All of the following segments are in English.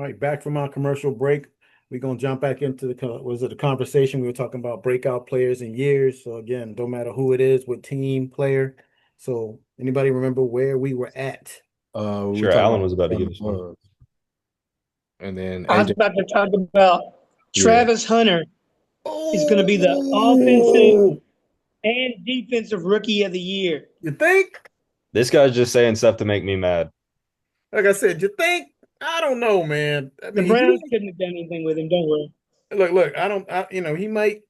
All right, back from our commercial break. We're gonna jump back into the conversation. We were talking about breakout players and years. So again, don't matter who it is, what team, player. So anybody remember where we were at? We were Sure, talking Alan was about to about give us one. and then I was AJ. about to talk about Yeah. Travis Hunter is going to be the offensive Oh, and defensive rookie of the year. you think? This guy's just saying stuff to make me mad. Like I said, you think? I don't know, man. I The mean, Browns couldn't have done anything with him. Don't worry. look. I don't. he might.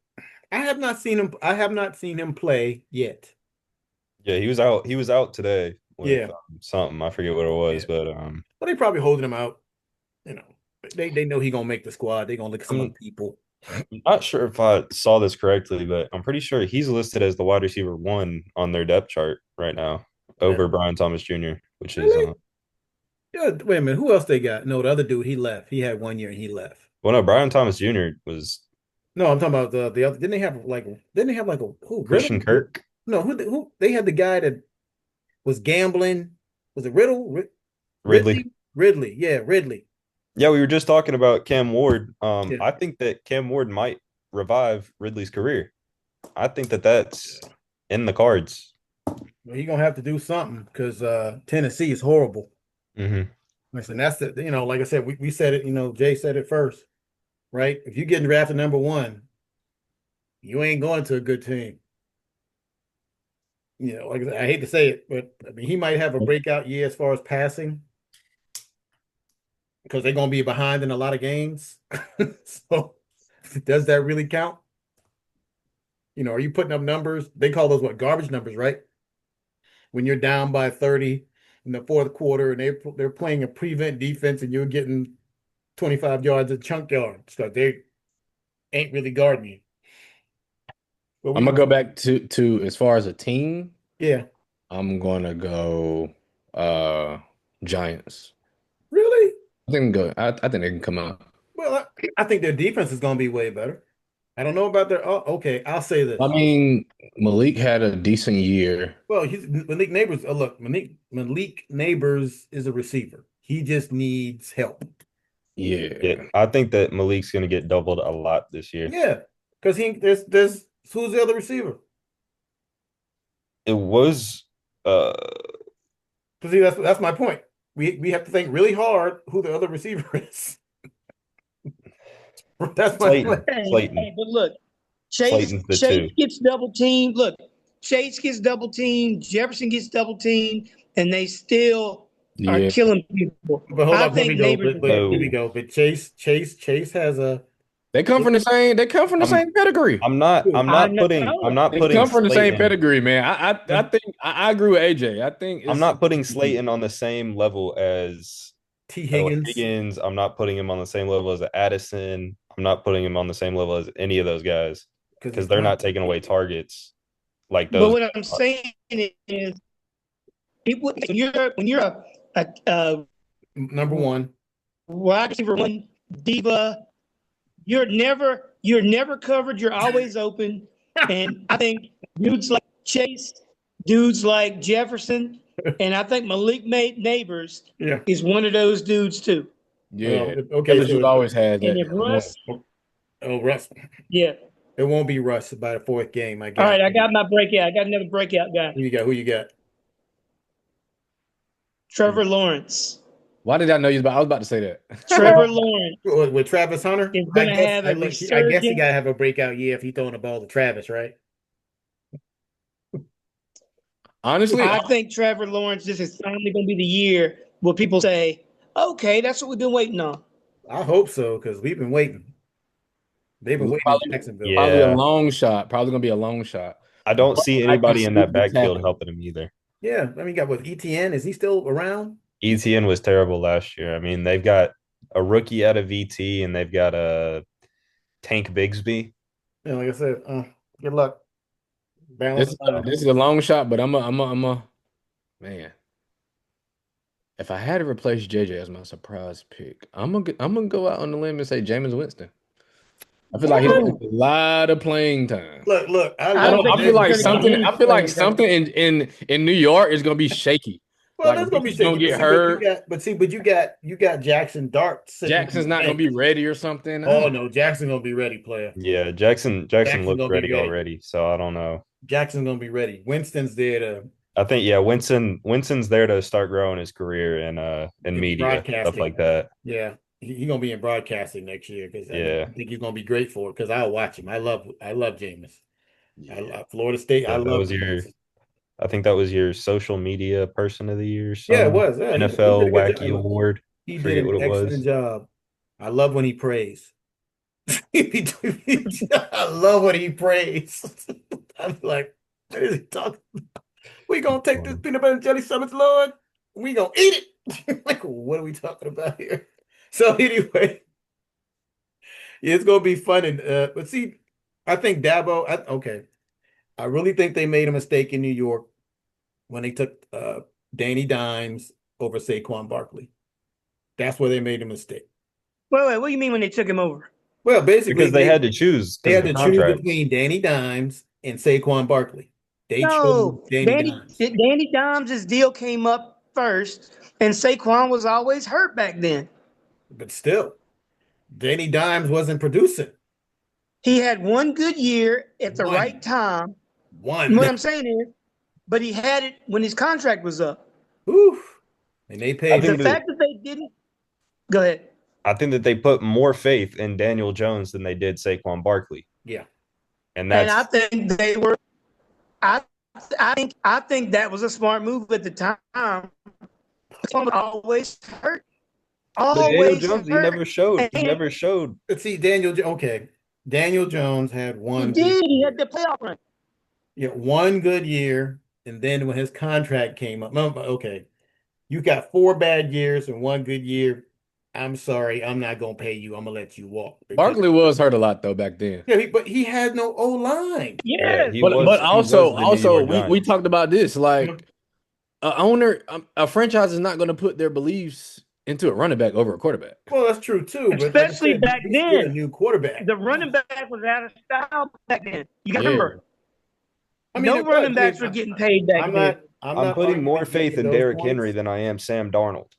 I have not seen him. I have not seen him play yet. Yeah, he was out. He was out today with Yeah, something. I forget what it yeah. was, but But they probably holding him out. You know, they know he gonna make the squad. They gonna look at some other I'm people. not sure if I saw this correctly, but I'm pretty sure he's listed as the wide receiver one on their depth chart right now over Really? Brian Thomas Jr., which is Really? Yeah. Wait a minute. Who else they got? No, the other dude. He left. He had 1 year and he left. well, no, Brian Thomas Jr. was No, I'm talking about the other. Didn't they have like a who Christian Riddle? Kirk, No, who they had the guy that was gambling. Was it Riddle? Ridley. Ridley. Yeah, Ridley. Yeah, we were just talking about Cam Ward. Yeah. I think that Cam Ward might revive Ridley's career. I think that that's in the cards. Well, he gonna have to do something because Tennessee is horrible. Hmm. Listen, that's the like I said, we said it. Jay said it first, right? If you get drafted number one, you ain't going to a good team. Like I said, I hate to say it, but I mean he might have a breakout year as far as passing because they're gonna be behind in a lot of games. So does that really count? Are you putting up numbers? They call those what garbage numbers, right? When you're down by 30 in the fourth quarter and they're playing a prevent defense and you're getting 25 yards of chunk yards because they ain't really guarding you. What we I'm gonna go doing? back to as far as a team. Yeah. I'm gonna go Giants. Really? I think they can come out. Well, I think their defense is going to be way better. I don't know about their. Oh, okay, I'll say I this. mean, Malik had a decent year. Well, he's Malik Neighbors. Look, Malik Neighbors is a receiver. He just needs help. Yeah, Yeah. I think that Malik's going to get doubled a lot this year. Yeah, because there's who's the other receiver? It was Because see, that's my point. We have to think really hard who the other receiver is. That's my point. Slayton. Hey, but look, Chase Slayton's the Chase two. gets double teamed. Look, Chase gets double teamed. Jefferson gets double teamed, and they still are Yeah. killing people. But hold I up, let me think go. Neighbors. But here we So go. But Chase has a. They come from the same. They come from the I'm same pedigree. I'm not I'm I not know. putting I'm not They putting come from the same Slayton pedigree, man. I think I agree with AJ. I think I'm it's not putting Slayton on the same level as T. Higgins. Higgins. I'm not putting him on the same level as Addison. I'm not putting him on the same level as any of those guys Because because he's they're not. not taking away targets like But those what I'm are. saying is, people when you're a Number one. wide receiver one diva, you're never covered. You're always open, and I think dudes like Chase, dudes like Jefferson, and I think Malik Neighbors Yeah. is one of those dudes too. yeah. Okay. So LSU always has And that. if Russ, Russ. yeah. It won't be Russ by the fourth game. I All guess. right, I got my breakout. I got another breakout guy, Who you got? Who you got? Trevor Lawrence. Why did I know you? I was about to say that. Trevor Lawrence With Travis Hunter? is I going to guess. have I a think. I guess he resurgence. gotta have a breakout year if he throwing the ball to Travis, right? Honestly, I think Trevor Lawrence, this is finally going to be the year where people say, okay, that's what we've been waiting on. I hope so because we've been waiting. They've been waiting in Jacksonville. probably a Yeah, long shot. Probably gonna be a long shot. I don't But see I can anybody see in that this backfield happening. helping him either. Yeah, I mean, you got what ETN? Is he still around? ETN was terrible last year. I mean, they've got a rookie out of VT and they've got a Tank Bigsby. Yeah, like I said, good luck. This Balance is it out. this is a long shot, but I'm a man. If I had to replace JJ as my surprise pick, I'm gonna go out on the limb and say Jameis Winston. I feel like he's gonna What? get a lot of playing time. Look, I I I don't love don't. think I feel he's like James. going to get something. any I feel like playing time. something in New York is gonna be shaky. Well, Like that's gonna be Ricky's gonna shaky. get hurt. But you got Jackson Dart sitting on Jackson's the not gonna bench. be ready or something. I Oh don't. no, Jackson gonna be ready, player. Yeah, Jackson Jackson looked gonna be ready ready. already, so I don't know. Jackson's gonna be ready. Winston's there to I think yeah, Winston's there to start growing his career in in media, stuff broadcasting. like that. Yeah, he gonna be in broadcasting next year because Yeah. I think he's gonna be great for it. Because I'll watch him. I love Jameis. I Yeah. love Florida State. I Yeah, love Jameis. I think that was your social media person of the year, Yeah, it some was. Yeah, he did NFL a good wacky job. award. He did Forget an what it excellent was. job. I love when he prays. I love when he prays. I'm like, what is he talking? We gonna take this peanut butter and jelly sandwich, Lord. We gonna eat it. Like, what are we talking about here? So anyway, yeah, it's gonna be fun. And but see, I think Dabo. Okay, I really think they made a mistake in New York when they took Danny Dimes over Saquon Barkley. That's where they made a mistake. Wait, what do you mean when they took him over? Well, basically, Because they had to choose they because of had the to choose contracts. between Danny Dimes and Saquon Barkley. They chose No, Danny Dimes, Danny Dimes' deal came up first, and Saquon was always hurt back then. but still, Danny Dimes wasn't producing. He had one good year at the right One, time. And one. what I'm saying is, but he had it when his contract was up. Oof. And they I paid The think him. that fact that they didn't go ahead. I think that they put more faith in Daniel Jones than they did Saquon Barkley. Yeah. And And I that's think they were I I think that was a smart move at the time. Saquon was always hurt. but Daniel Always Jones, hurt. he And never showed. But see, okay. Daniel Jones had he one good did. He had year. the playoff run. Yeah, one good year. And then when his contract came up, no, okay, you got 4 bad years and one good year. I'm sorry, I'm not gonna pay you. I'm gonna let you walk because Barkley was hurt a lot though back then. yeah, but he had no O line. Yeah, Yes. But he was the New also York we Giants. talked about this You know? like a owner a franchise is not going to put their beliefs into a running back over a quarterback. Well, that's true too. But like I Especially said, back we should get a then. new quarterback. The running back was out of style back then. You got to Yeah. remember, I mean, no it was. running I mean, backs were getting paid back then. I'm I'm not putting more arguing any faith of in those Derrick points. Henry than I am Sam Darnold.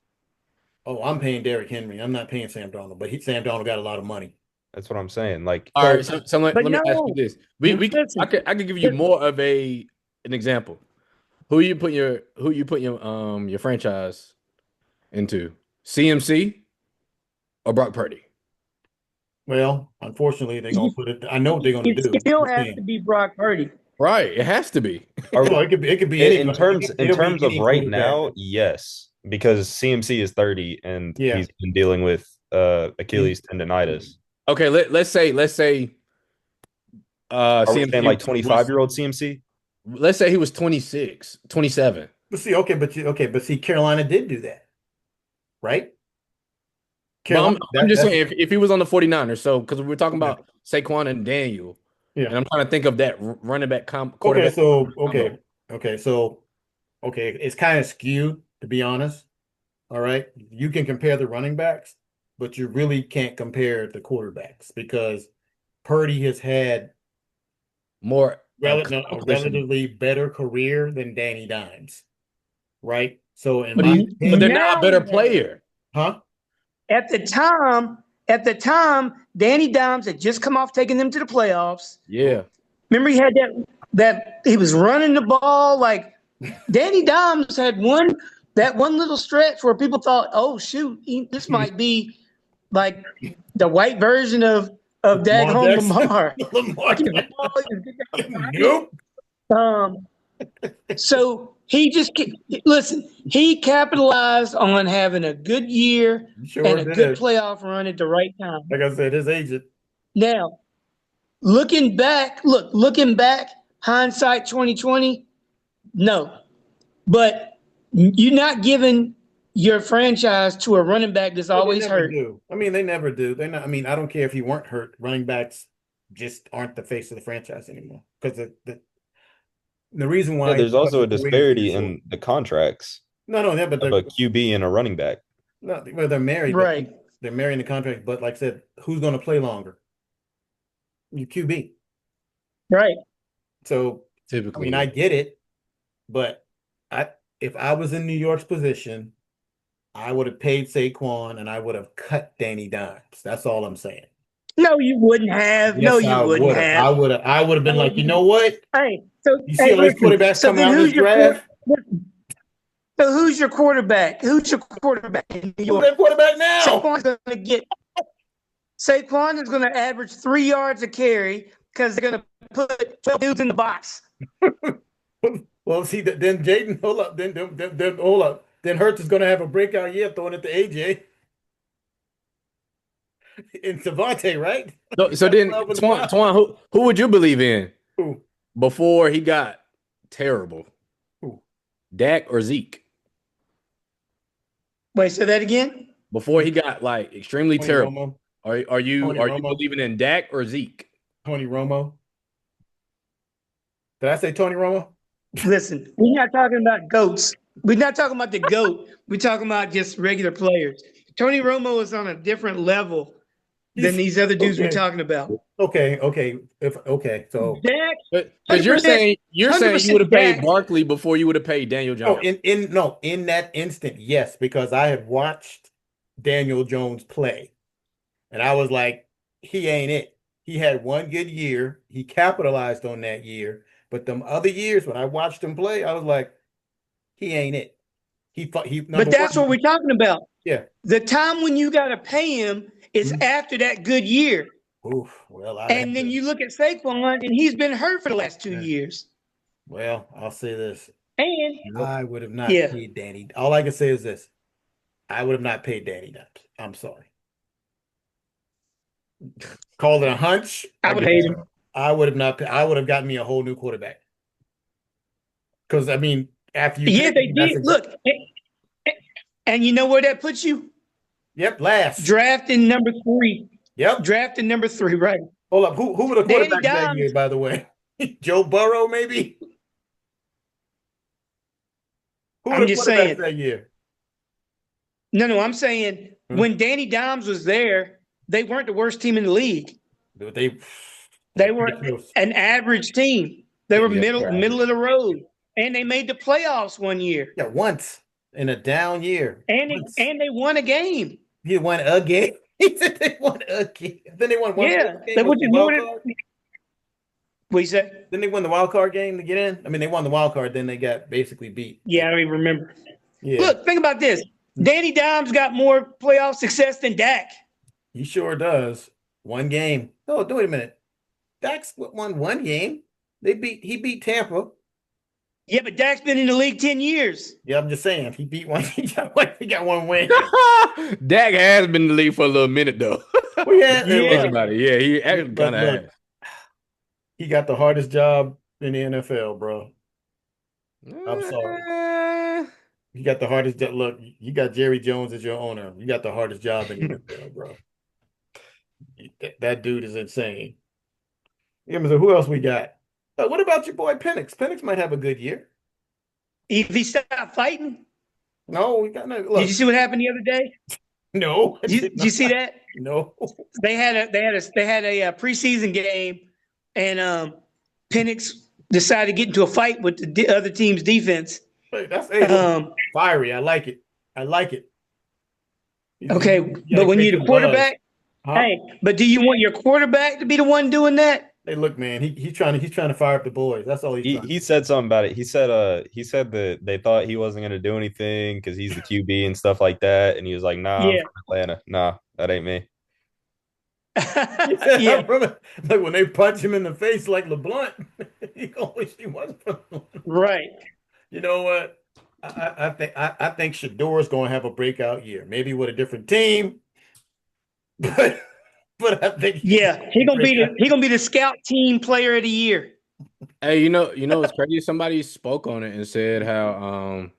Oh, I'm paying Derrick Henry. I'm not paying Sam Donald, but Sam Donald got a lot of money. That's what I'm saying. Like All right, So so But let me ask you no, this. I listen, could give you more of an example. Who you put your franchise into? CMC or Brock Purdy? well, unfortunately, they're gonna put it. I know what they're gonna it do. still has to be Brock Purdy. Right, it has to be. are No, it could be in anybody. terms It'll be of any right quarterback. now, yes, because CMC is 30 and Yeah. he's been dealing with Achilles tendonitis. Okay, let's say Are we saying CMC like was 25-year-old CMC? let's say he was 26, 27. But see, but see, Carolina did do that, right? But Carolina, I'm just that's saying if he was on the 49ers, so because we're talking okay. about Saquon and Daniel, Yeah. and I'm trying to think of that running back Okay, quarterback so combo. it's kind of skewed to be honest. All right, you can compare the running backs, but you really can't compare the quarterbacks because Purdy has had More a competition. relatively better career than Danny Dimes, right? So in But my but they're opinion, not a Now better he has. player. huh? At the time, Danny Dimes had just come off taking them to the playoffs. Yeah. Remember, he had that he was running the ball like Danny Dimes had one little stretch where people thought, oh shoot, this might be like the white version of Lamar Daghome Jackson. Lamar. Lamar Like he Jackson. ball, he could get down the pocket. Nope. So he just listen. He capitalized on having a good year and Sure a good did. playoff run at the right time. Like I said, his agent. Now, looking back, hindsight 2020, no. But you're not giving your franchise to a running back that's Well, they always never hurt. do. I mean, they never do. They're not. I mean, I don't care if you weren't hurt. Running backs just aren't the face of the franchise anymore because the reason Yeah, why is there's because also the a career is too disparity short. in the contracts No, yeah, but of a QB and a running back. no, well, they're married, but Right, they're marrying the contract. But like I said, who's going to play longer? You QB. right. So I Typically, mean, yeah. I get it, but I if I was in New York's position, I would have paid Saquon and I would have cut Danny Dimes. That's all I'm saying. No, you wouldn't have. No, Yes, you I wouldn't would have. have. I would have been No, like, you know what? hey, You see all these listen. quarterbacks So coming then, out in this draft? who's your quarterback? Who's your quarterback in New Who's York? that quarterback now? Saquon is going to average 3 yards a carry because they're going to put 12 dudes in the box. Well, see, then Jaden, hold up, then hold up. Then Hurts is going to have a breakout year throwing it to AJ and Savante, right? So, You so got then, 12 in the box. Twan, who would you believe in Who? before he got terrible? Who? Dak or Zeke? Wait, say that again? Before he got like extremely Tony terrible, Romo. are you Tony Romo. believing in Dak or Zeke? Tony Romo. Did I say Tony Romo? Listen, we're not talking about goats. We're not talking about the goat. We're talking about just regular players. Tony Romo is on a different level than He's these other dudes we're okay. talking about. Okay. So Dak, Because 100%, you're saying you would have 100% paid Dak. Barkley before you would have paid Daniel oh, Jones. in that instant, yes, because I had watched Daniel Jones play, and I was like, he ain't it. He had one good year. He capitalized on that year, but them other years when I watched him play, I was like, he ain't it. He But number that's what one. we're talking about. Yeah. The time when you got to pay him is Mhm. after that good year. Oof. Well, I'd have And then to. you look at Saquon, and he's been hurt for the last 2 years. Well, I'll say this. And I would have not yeah, paid Danny. All I can say is this. I would have not paid Danny Dimes. I'm sorry. Called it a hunch. I I would guess hate him. so. I would have not. I would have gotten me a whole new quarterback. Because I mean, after you Yeah, pay they him, that's did. Look, and you know where that puts you? yep. Last. Drafting number 3. Yep. Drafting number 3, right? Hold up. Who were the Danny quarterbacks that year? Dimes. By the way, Joe Burrow, maybe. Who were I'm the just quarterbacks saying. that year? No, I'm saying Huh? when Danny Dimes was there, they weren't the worst team in the league. They They they're were pretty close. an average team. They were Yeah, they're middle average. of the road, and they made the playoffs one year, Yeah, once in a down year. Once and they won a game. he won a game. He said they won a game. Then they won one Yeah, more game. that Was which the is more wild than card? what you said. Then they won the wild card game to get in. I mean, they won the wild card. Then they got basically beat. Yeah, I don't even remember. Yeah, Look, think about this. Danny Dimes got more playoff success than Dak. he sure does. One game. Oh, wait a minute. Dax won one game. He beat Tampa. Yeah, but Dak's been in the league 10 years. Yeah, I'm just saying. He beat one. He got one win. Dak has been in the league for a little minute though. We had Yeah. Think about it. Yeah, he actually but kind of look, has. he got the hardest job in the NFL, bro. I'm sorry. You got the hardest job. Look, you got Jerry Jones as your owner. You got the hardest job in the NFL, bro. That dude is insane. Yeah, so who else we got? What about your boy Penix? Penix might have a good year. If he stopped fighting, No, we got no. did you Look, see what happened the other day? no, I did Did you see not. that? No. They had a preseason game, and Penix decided to get into a fight with the other team's defense. Hey, look, Um, fiery. I like it. I like it. okay, You but gotta when create you're the some buzz. quarterback, Huh? hey, but do you want your quarterback to be the one doing that? Hey, look, man. He's trying to fire up the boys. That's all he's He trying to he do. said something about it. He said that they thought he wasn't gonna do anything because he's the QB and stuff like that. And he was like, "Nah, I'm Yeah, from Atlanta. Nah, that ain't me." He said, yeah, like when they punch him in the face like LeBlanc, he gonna wish he wasn't from. right. You know what? I think Shador's gonna have a breakout year. Maybe with a different team, but I think he's gonna Yeah, have he a gonna be breakout. the scout team player of the year. Hey, what's crazy? Somebody spoke on it and said how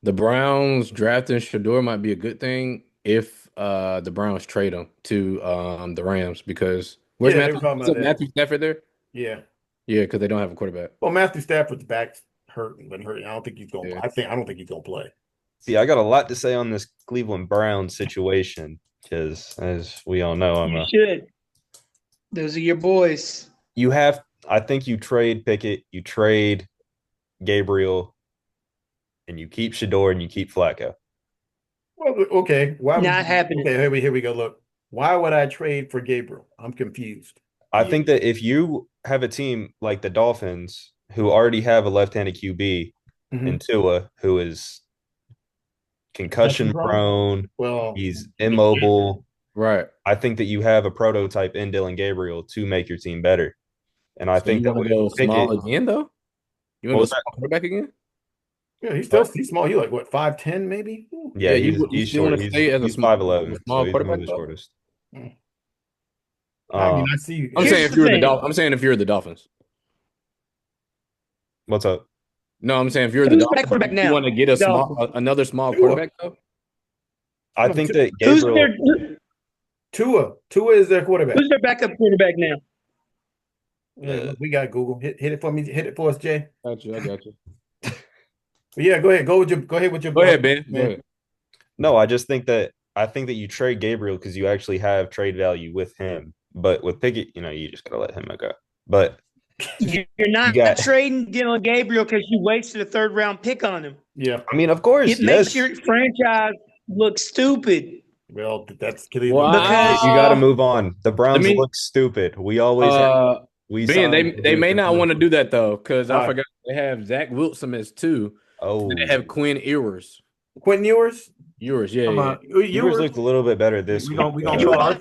the Browns drafting Shador might be a good thing if the Browns trade him to the Rams because where's Yeah, they were Matthew? talking Is about it that. Matthew Stafford there? Yeah. Yeah, because they don't have a quarterback. Well, Matthew Stafford's back's hurting, but hurting. I don't think he's gonna. Yeah. I don't think he's gonna play. See, I got a lot to say on this Cleveland Browns situation because, as we all know, You should. Those are your boys. you have. I think you trade Pickett, you trade Gabriel, and you keep Shador and you keep Flacco. Well, okay. Why would Not happening. Okay, here we go. Look. Why would I trade for Gabriel? I'm confused. I think that if you have a team like the Dolphins, who already have a left-handed QB in Tua, who is concussion prone, Well, he's immobile. Right. I think that you have a prototype in Dylan Gabriel to make your team better. And I So think you that want to go with Pickett, small again, though? You what want was to go that? small quarterback again? yeah, What? he's small. He's like what, 5'10", maybe? Yeah, You he's still short. want to stay as He's a 5'11", so small he's one of quarterback, the though? shortest. Mm. I mean, Um, I see. I'm Here's saying if the you're the thing. Dolphins. I'm saying if you're the Dolphins. what's up? No, I'm saying if you're the Who's the Dolphins, quarterback you now? want to get Dolphins. another small Tua. quarterback, though? I think that Who's Gabriel. Tua is their quarterback. their backup quarterback now? Yeah, we got Google. Hit it for me. Hit it for us, Jay. I got you. But yeah, go ahead. Go ahead with your. Go ahead, Ben. Go ahead. No, I think that you trade Gabriel because you actually have trade value with him. But with Pickett, you just gotta let him go. But You're not trading Dylan Gabriel because you wasted a third-round pick on him. Yeah. I mean, of course, It makes your franchise look stupid. Well, that's Well, Cleveland. Because you got to move on. The Browns Let me- look stupid. We always we Ben, signed they may Duke not and want to do that though, because I Why? forgot they have Zach Wilson as 2. Oh, And they have Quinn Ewers. Quentin Ewers. Ewers, yeah, Come yeah. on. Ewers looked a little bit better this week. We gonna call.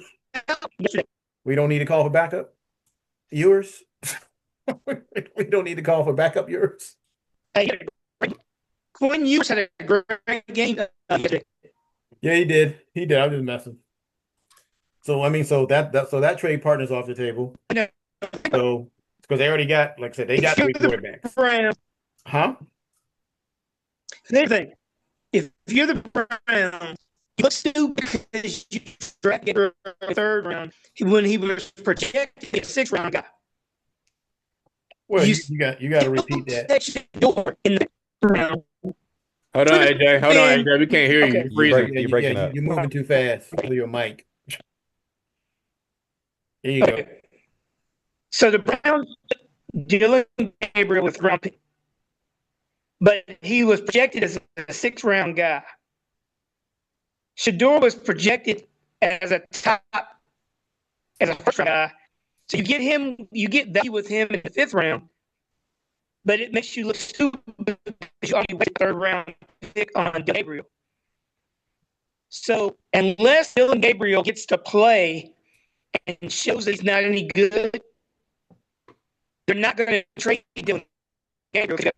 We don't need to call for backup. Ewers. We don't need to call for backup. Ewers. hey, Quinn Ewers had a great game yesterday. Yeah, he did. He did. I'm just messing. So I mean, so that trade partner's off the table. No. So because they already got, like I said, they got 3 quarterbacks. Browns. Huh? Here's the thing. If you're the Browns, you look stupid because you drafted him in the third round when he was projected a 6th-round guy. Well, You- you got to repeat that. Section door in the round. Hold on, AJ. Hold on, AJ. We can't hear you. Okay. You're freezing. You're breaking up. You're moving too fast for your mic. There you go. So the Browns, Dylan Gabriel was round pick, but he was projected as a 6th-round guy. Shador was projected as a 1st-round guy. So you get value with him in the 5th round, but it makes you look stupid because you already wasted a 3rd-round pick on Gabriel. So unless Dylan Gabriel gets to play and shows that he's not any good, they're not going to trade Dylan Gabriel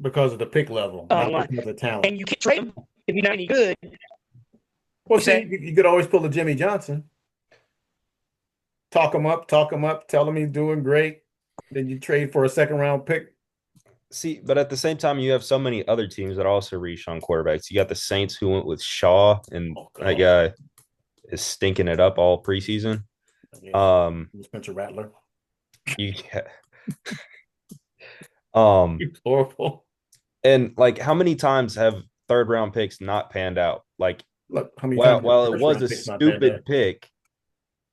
Because of the pick level, not because of the talent. and you can't trade him if he's not any good. Well, see, you could always pull a Jimmy Johnson. Talk him up, tell him he's doing great. Then you trade for a 2nd-round pick. See, but at the same time, you have so many other teams that also reach on quarterbacks. You got the Saints who went with Shaw, and that guy is stinking it up all preseason. Spencer Rattler. You He's horrible. and like how many times have 3rd-round picks not panned out? Like, Look, how many while times it was a stupid pick,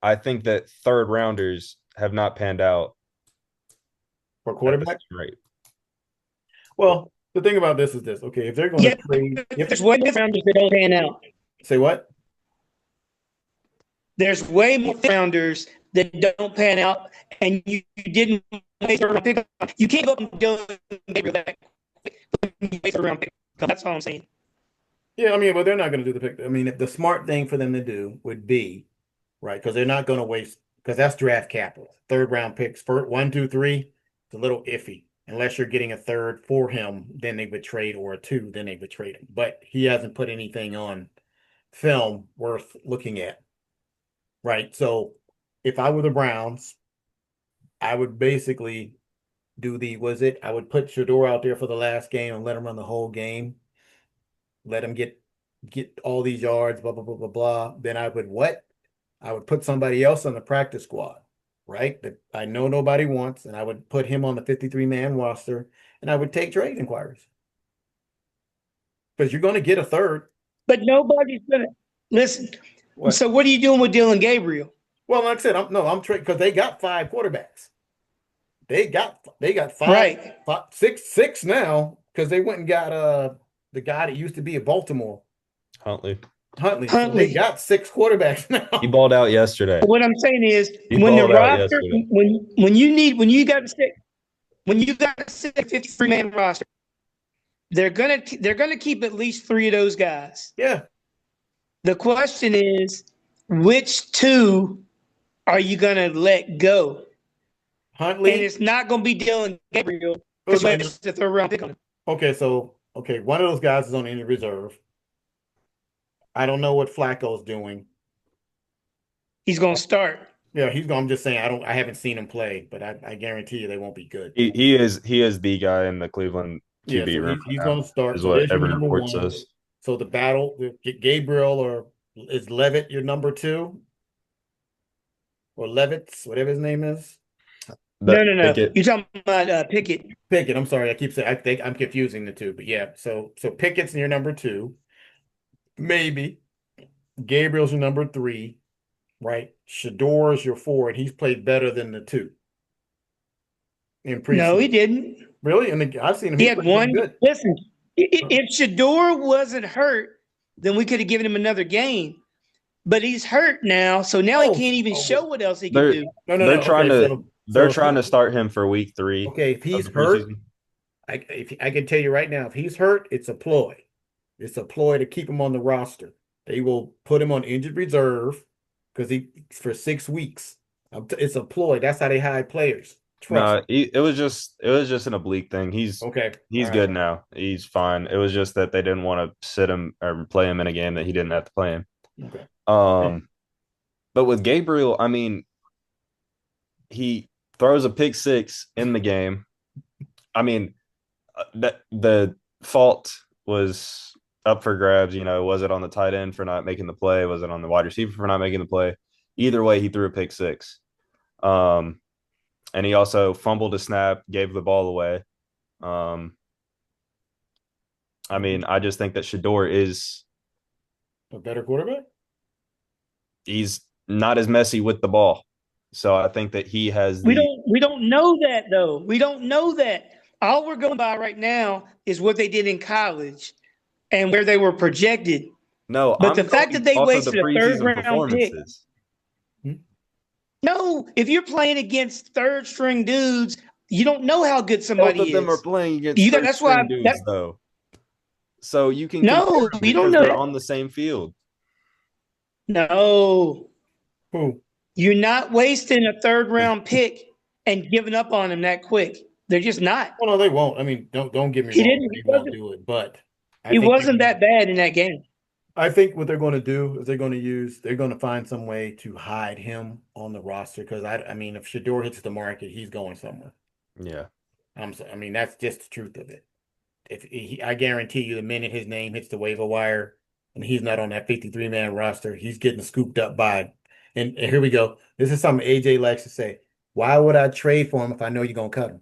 I think that 3rd-rounders have not panned out for quarterback. Right. Well, the thing about this is this. Okay, if they're going to trade, There's way more rounders that don't pan out. say what? There's way more rounders that don't pan out, and you didn't waste a round pick. You can't go up and Dylan Gabriel that quick. You waste a round pick. That's all I'm saying. Yeah, I mean, but they're not going to do the pick. I mean, the smart thing for them to do would be, right, because they're not going to waste, because that's draft capital. 3rd-round picks, 1, 2, 3, it's a little iffy. Unless you're getting a 3rd for him, then they would trade, or a 2, then they would trade him. But he hasn't put anything on film worth looking at. Right. So if I were the Browns, I would basically do I would put Shador out there for the last game and let him run the whole game. Let him get all these yards, blah, blah, blah, blah, blah. Then I would put somebody else on the practice squad, right? That I know nobody wants, and I would put him on the 53-man roster, and I would take trade inquiries. Because you're going to get a 3rd. But nobody's going to listen. What? So what are you doing with Dylan Gabriel? Well, like I said, I'm trading because they got 5 quarterbacks. They got 5, Right. 6 now. because they went and got the guy that used to be at Baltimore, Huntley. Huntley. So they Huntley. got 6 quarterbacks He now. balled out yesterday. What I'm saying is, He when the balled out roster, yesterday. when you got to say when you got a 53-man roster, they're gonna keep at least 3 of those guys. Yeah, The question is, which 2 are you gonna let go? And Huntley. it's not gonna be Dylan Gabriel Oh, because you have the 3rd round pick on him. Okay, so one of those guys is on injured reserve. I don't know what Flacco's doing. He's gonna start. Yeah, he's going. I'm just saying. I haven't seen him play, but I guarantee you they won't be good. He is the guy in the Cleveland Yeah, QB so room he's right going now, to start. is So what there's your every number report one. says. So the battle, Gabriel or is Levitt your number 2 or Levitz, whatever his name is? That No. Pickett. You're talking about Pickett. Pickett. I'm sorry, I keep saying I think I'm confusing the two, but yeah. So Pickett's your number 2, maybe. Gabriel's your number 3, right? Shador's your 4, and he's played better than the 2 in No, he preseason. didn't. Really? And I've seen him. He He had played pretty one. good. Listen, if Shador wasn't hurt, then we could have given him another game. But he's hurt now, so now he can't even show what else he can They're do. No. they're trying Okay, to they're trying to start him for week 3 okay, if of he's the hurt, preseason. I can tell you right now, if he's hurt, it's a ploy. It's a ploy to keep him on the roster. They will put him on injured reserve because he for 6 weeks. It's a ploy. That's how they hide players. Trust. No, it was just an oblique thing. He's Okay. he's All right. good now. He's fine. It was just that they didn't want to sit him or play him in a game that he didn't have to play in. Okay. But with Gabriel, I mean, he throws a pick 6 in the game. I mean, the fault was up for grabs. Was it on the tight end for not making the play? Was it on the wide receiver for not making the play? Either way, he threw a pick 6. And he also fumbled a snap, gave the ball away. I mean, I just think that Shador is A better quarterback? he's not as messy with the ball. So I think that he has We don't know that though. We don't know that. All we're going by right now is what they did in college and where they were projected. No, But I'm the fact going that they off of the wasted a 3rd preseason round pick. performances. No, if you're playing against 3rd string dudes, you don't know how good Both somebody of them is. are playing against That's why dudes, though. So you can No, compare them you don't because know they're that. on the same field. No. Who? You're not wasting a 3rd round pick and giving up on them that quick. They're just not. Well, no, they won't. I mean, don't get me He wrong. didn't. They won't do it, but I He think wasn't that bad in that game. I think what they're going to do is they're going to find some way to hide him on the roster because I mean, if Shador hits the market, he's going somewhere. Yeah. I mean, that's just the truth of it. I guarantee you, the minute his name hits the waiver wire and he's not on that 53-man roster, he's getting scooped up by. And here we go. This is something AJ likes to say. Why would I trade for him if I know you're gonna cut him?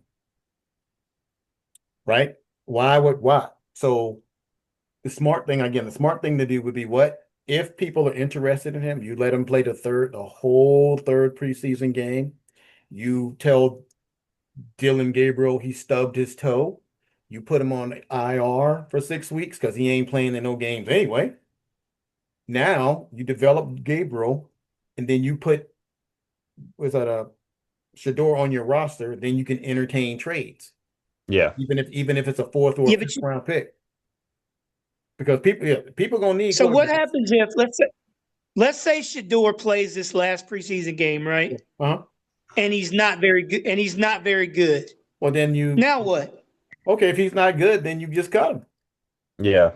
Right? Why? So the smart thing to do would be what? If people are interested in him, you let him play the whole third preseason game. You tell Dylan Gabriel he stubbed his toe. You put him on IR for 6 weeks because he ain't playing in no games anyway. Now you develop Gabriel, and then you put Shador on your roster. Then you can entertain trades. Yeah. Even if it's a 4th or a 5th round pick, because people gonna need. So what happens if let's say Shador plays this last preseason game, right? And he's not very good. Well, then now what? Okay, if he's not good, then you just cut him. Yeah.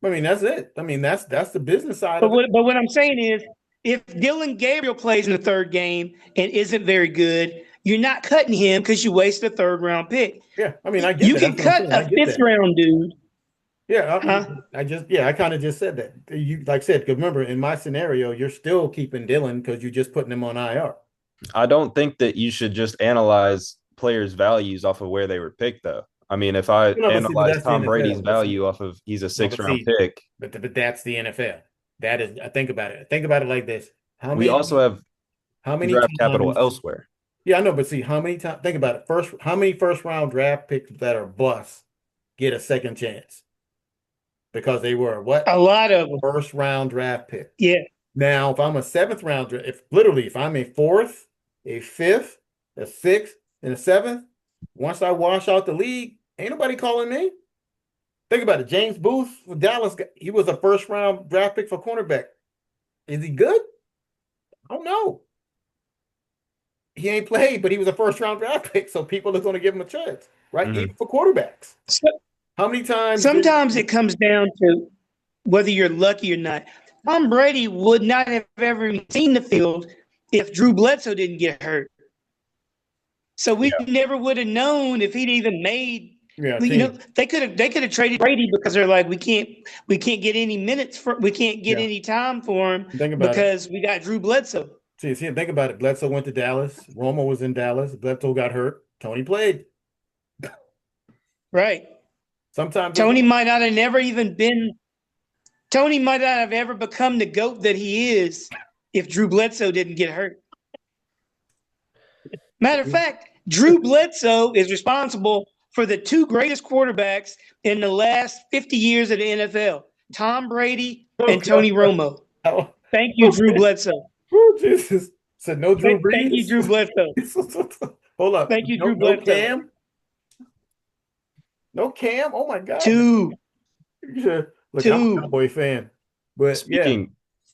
I mean, that's it. I mean, that's the business side of it. But what I'm saying is, if Dylan Gabriel plays in the 3rd game and isn't very good, you're not cutting him because you waste a 3rd round pick. Yeah, I mean, I get you that. can cut a 5th round dude. Yeah, I kind of just said that. You like I said, because remember in my scenario, you're still keeping Dylan because you're just putting him on IR. I don't think that you should just analyze players' values off of where they were picked, though. I mean, if I analyze Tom Brady's value off of he's a 6th-round pick. But that's the NFL. That is, I think about it. Think about it like this. We also have draft capital elsewhere. Yeah, I know, but see, how many times? Think about it. How many first-round draft picks that are busts get a second chance because they were what? A lot of them. First round draft pick. Yeah. Now, if I'm a seventh round, if I'm a fourth, a fifth, a sixth, and a seventh, once I wash out the league, ain't nobody calling me. Think about it. James Booth with Dallas, he was a first round draft pick for cornerback. Is he good? I don't know. He ain't played, but he was a first round draft pick, so people are going to give him a chance, right? Mhm. Even for quarterbacks. So, How many times? sometimes it comes down to whether you're lucky or not. Tom Brady would not have ever even seen the field if Drew Bledsoe didn't get hurt. So we never would have known if he'd even made. Yeah, You know, they could have traded Brady because they're like, we can't get any minutes we can't get any time for him Think about because we got Drew Bledsoe. See, think about it. Bledsoe went to Dallas. Romo was in Dallas. Bledsoe got hurt. Tony played. Right. Sometimes Tony might not have never even been. Tony might not have ever become the GOAT that he is if Drew Bledsoe didn't get hurt. Matter of fact, Drew Bledsoe is responsible for the two greatest quarterbacks in the last 50 years of the NFL, Tom Brady and Tony Romo. Oh, Thank you, Drew Bledsoe. oh, Jesus. Said no Drew Brees. Thank you, Drew Bledsoe. Hold up. Thank you, no, Drew no Bledsoe. Cam? No Cam? Oh, my God. Two. Look, I'm a Cowboy fan. But Speaking,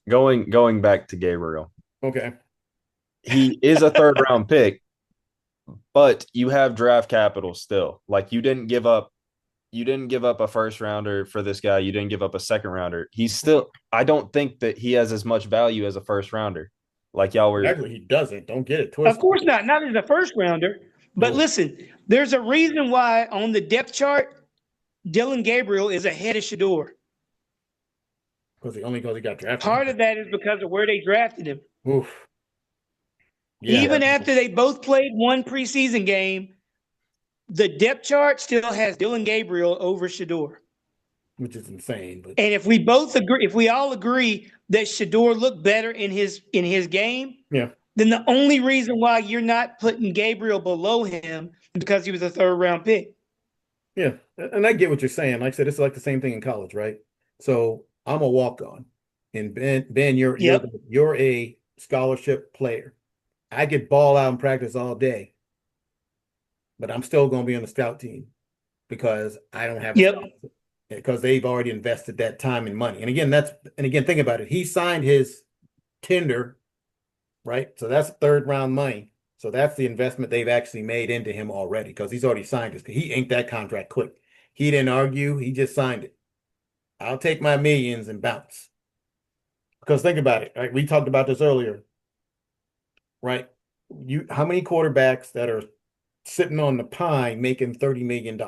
going back to Gabriel. Okay. He is a third round pick, but you have draft capital still. Like you didn't give up a first rounder for this guy. You didn't give up a second rounder. I don't think that he has as much value as a first rounder. Like y'all were. Actually, he doesn't. Don't get it twisted. Of course not. Not as a first rounder. But listen, there's a reason why on the depth chart, Dylan Gabriel is ahead of Shedeur. Because he got drafted. Part of that is because of where they drafted him. Oof. Yeah. Even after they both played one preseason game, the depth chart still has Dylan Gabriel over Shedeur. Which is insane. But And if we all agree that Shedeur looked better in his game, yeah, then the only reason why you're not putting Gabriel below him is because he was a third round pick. Yeah. And I get what you're saying. Like I said, it's like the same thing in college, right? So I'm a walk-on. And Ben, you're a scholarship player. I get ball out in practice all day, but I'm still going to be on the scout team because I don't have a scholarship, because they've already invested that time and money. And again, think about it. He signed his tender, right? So that's third round money. So that's the investment they've actually made into him already because he's already signed it. He inked that contract quick. He didn't argue. He just signed it. I'll take my millions and bounce. Because think about it, right? We talked about this earlier, right? How many quarterbacks that are sitting on the pine making $30 million?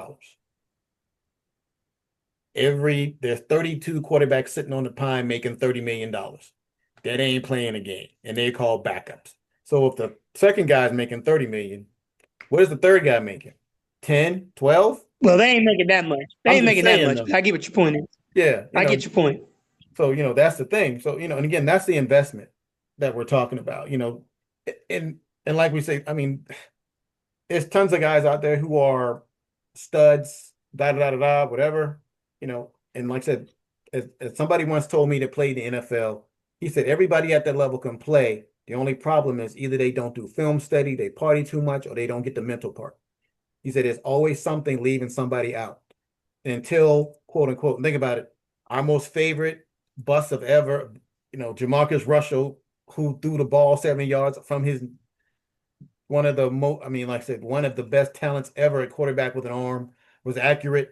There's 32 quarterbacks sitting on the pine making $30 million. That ain't playing a game, and they call backups. So if the second guy's making $30 million, what is the third guy making? 10, 12? Well, they ain't making that much. They ain't making that much. I get what your point is. Yeah. I get your point. So, that's the thing. So, and again, that's the investment that we're talking about, and like we say, I mean, there's tons of guys out there who are studs, whatever, and like I said, as somebody once told me that played in the NFL, he said, everybody at that level can play. The only problem is either they don't do film study, they party too much, or they don't get the mental part. He said, there's always something leaving somebody out until, quote unquote, think about it. Our most favorite bust of ever, Jamarcus Russell, who threw the ball 7 yards from one of the best talents ever at quarterback with an arm, was accurate,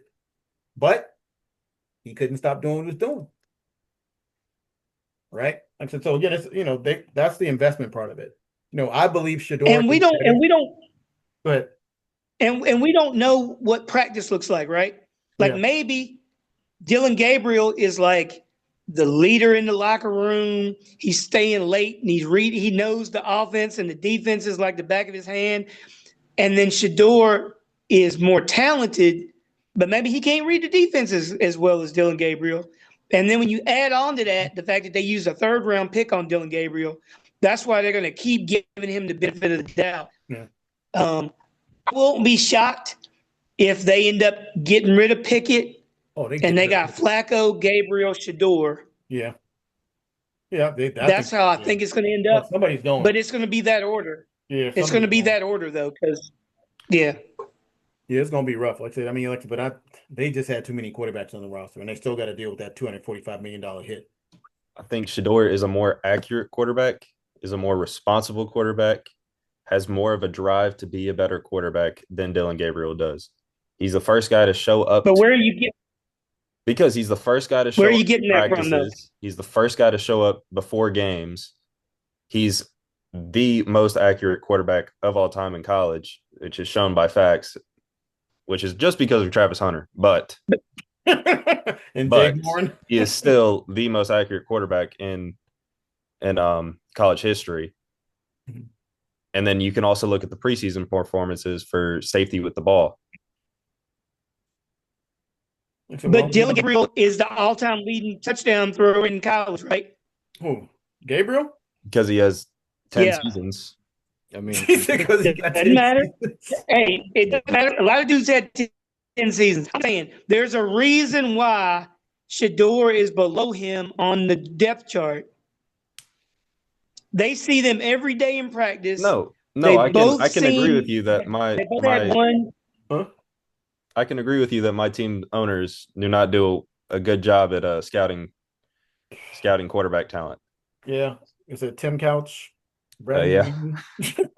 but he couldn't stop doing what he was doing. Right? Like I said, so again, it's, that's the investment part of it. I believe Shedeur. And we don't. But and we don't know what practice looks like, right? Like maybe Dylan Gabriel is like the leader in the locker room. He's staying late and he knows the offense and the defense is like the back of his hand. And then Shedeur is more talented, but maybe he can't read the defense as well as Dylan Gabriel. And then when you add on to that, the fact that they used a third round pick on Dylan Gabriel, that's why they're going to keep giving him the benefit of the doubt. Yeah. I won't be shocked if they end up getting rid of Pickett Oh, they and get they rid got of it. Flacco, Gabriel, Shador. Yeah. Yeah. I That's think how I think it's going to end well, up. somebody's going. But it's going to be that order. Yeah, It's going somebody's to be going. that order though, because yeah. Yeah, it's gonna be rough. Like I said, I mean, they just had too many quarterbacks on the roster, and they still got to deal with that $245 million hit. I think Shador is a more accurate quarterback, is a more responsible quarterback, has more of a drive to be a better quarterback than Dylan Gabriel does. He's the first guy to show up But to, where he's the first guy to are show you up to getting that from though? practices. He's the first guy to show up before games. He's the most accurate quarterback of all time in college, which is shown by facts, which is just because of Travis Hunter. And Jake But Warren. he is still the most accurate quarterback in college history. And then you can also look at the preseason performances for safety with the ball. But Dylan Gabriel is the all-time leading touchdown thrower in college, right? Who? Gabriel? Because he has 10 Yeah. seasons. I mean, Because he got Doesn't 10 matter. seasons. Hey, it doesn't matter. A lot of dudes had 10 seasons. I'm saying there's a reason why Shador is below him on the depth chart. They see them every day in practice. No, They I both can agree seem- with you that They both had one. Huh? I can agree with you that my team owners do not do a good job at scouting quarterback talent. Yeah. Is it Tim Couch? Brad Yeah. Wheaton?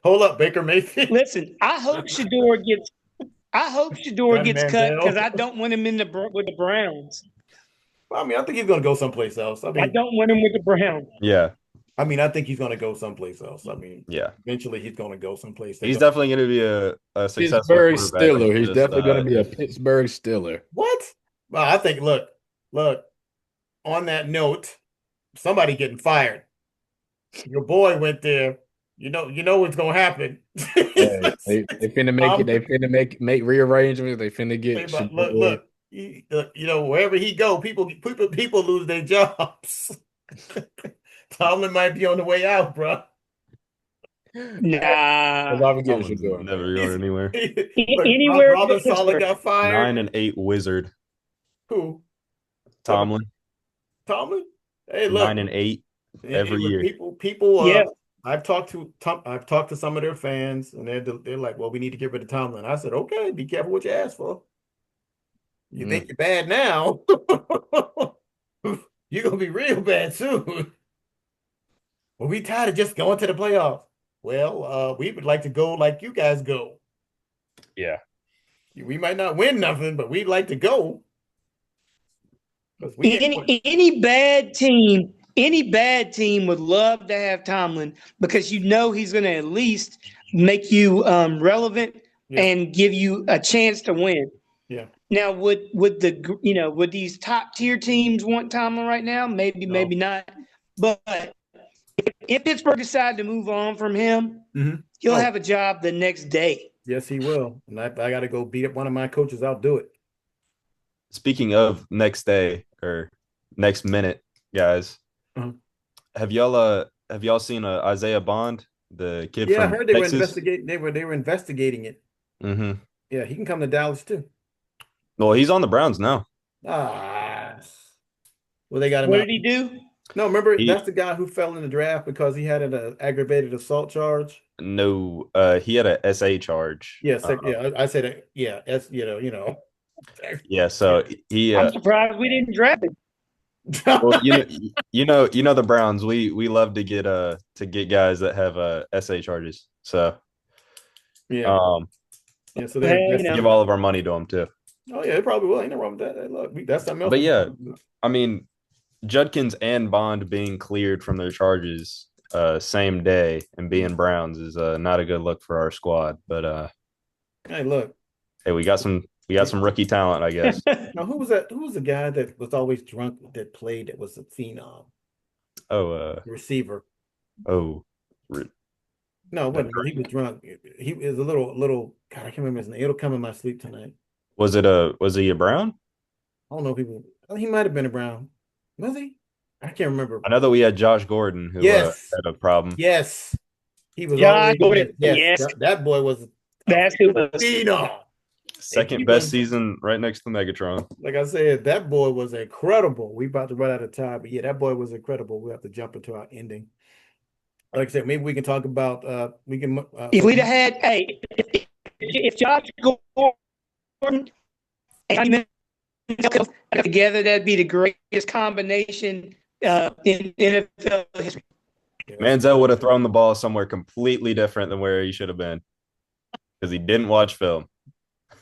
Hold up, Baker Mayfield. Listen, I hope Shador gets Johnny cut Manziel. because I don't want him with the Browns. I mean, I think he's going to go someplace else. I I mean, don't want him with the Browns. Yeah. I think he's going to go someplace else. I mean, Yeah. eventually he's going to go someplace. He's definitely going to be a successful Pittsburgh quarterback. Steeler. He's Just, definitely going to be a just- Pittsburgh Steeler. What? Well, I think, look, on that note, somebody getting fired. Your boy went there. You know what's going to happen. Hey, they finna make it. They finna make rearrangements. They finna get Look, wherever he go, people lose their jobs. Tomlin might be on the way out, bro. Nah. Tomlin's never going anywhere. Anywhere Robin but Saleh Pittsburgh. got fired. 9-8 wizard. Who? Tomlin. Hey, look. 9-8 every year. People. Yeah. I've talked to some of their fans, and they're like, "Well, we need to get rid of Tomlin." I said, "Okay, be careful what you ask for. You think you're bad now, you're gonna be real bad soon." Well, we tired of just going to the playoffs. Well, we would like to go like you guys go. Yeah. We might not win nothing, but we'd like to go. Any bad team would love to have Tomlin because he's going to at least make you relevant and give you a chance to win. Yeah. Now, would these top tier teams want Tomlin right now? Maybe, maybe not. But if Pittsburgh decide to move on from him, he'll have a job the next day. Yes, he will. And I got to go beat up one of my coaches. I'll do it. Speaking of next day or next minute, guys, have y'all seen Isaiah Bond, the kid from I heard they Texas? were investigating. They were investigating it. Mm-hmm. Yeah, he can come to Dallas too. Well, he's on the Browns now. Well, they got him. What out. did he do? No, remember that's the guy who fell in the draft because he had an aggravated assault charge. No, he had a SA charge. Yes, I said it. Yeah, Yeah, so he. I'm surprised we didn't draft him. Well, you know the Browns. We love to get guys that have SA charges. So so they give all of our money to them too. Oh yeah, they probably will. Ain't no wrong with that. Hey, look, that's something else. But yeah, I mean, Judkins and Bond being cleared from their charges same day and being Browns is not a good look for our squad. But hey, look, we got some rookie talent, I guess. Now, who was that? Who was the guy that was always drunk that played? That was a phenom. Receiver. Oh, no, he was drunk. He was a little. God, I can't remember his name. It'll come in my sleep tonight. Was he a Brown? I don't know if he might have been a Brown. Was he? I can't remember. I know that we had Josh Gordon who had a problem. Yes. He was Josh Gordon. Yes. That boy was That's who was. Phenom. Second best season right next to Megatron. Like I said, that boy was incredible. We about to run out of time, but yeah, that boy was incredible. We have to jump into our ending. Like I said, maybe we can talk about If we'd have had, hey, if Josh Gordon and got together, that'd be the greatest combination in NFL history. Manziel would have thrown the ball somewhere completely different than where he should have been because he didn't watch film.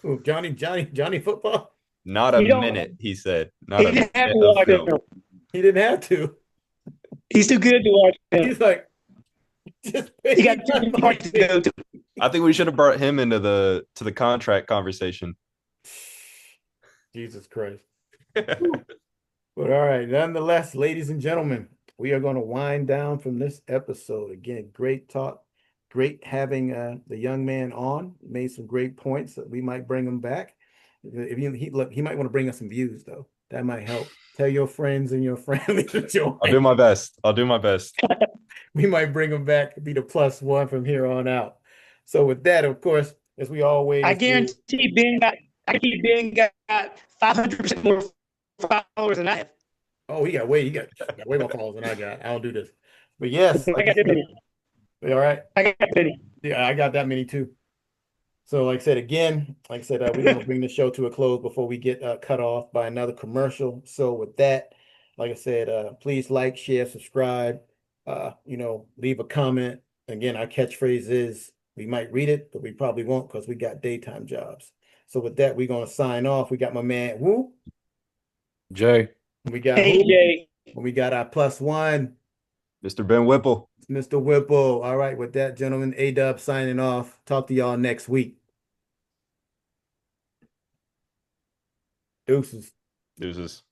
Ooh, Johnny football. Not a minute, he said. Not he a didn't have minute to of watch film. film. He didn't have to. He's too good to watch film. He's like, just he got too much to go to. I think we should have brought him into the contract conversation. Jesus Christ. But all right, nonetheless, ladies and gentlemen, we are going to wind down from this episode. Again, great talk. Great having the young man on. Made some great points. We might bring him back. If he might want to bring us some views though. That might help. Tell your friends and your family to join. I'll do my best. I'll do my best. We might bring him back to be the +1 from here on out. So with that, of course, as we always I guarantee Ben got 500% more followers than I have. Oh, he got way more followers than I got. I don't do this. But yes, I got that many. All right. I got that many. Yeah, I got that many too. So like I said, we're going to bring the show to a close before we get cut off by another commercial. So with that, like I said, please like, share, subscribe, leave a comment. Again, our catchphrase is, we might read it, but we probably won't because we got daytime jobs. So with that, we're going to sign off. We got my man, Woo. Jay. We got AJ. We got our +1. Mr. Ben Whipple. Mr. Whipple. All right, with that, gentlemen, A-Dub signing off. Talk to y'all next week. Deuces. Deuces.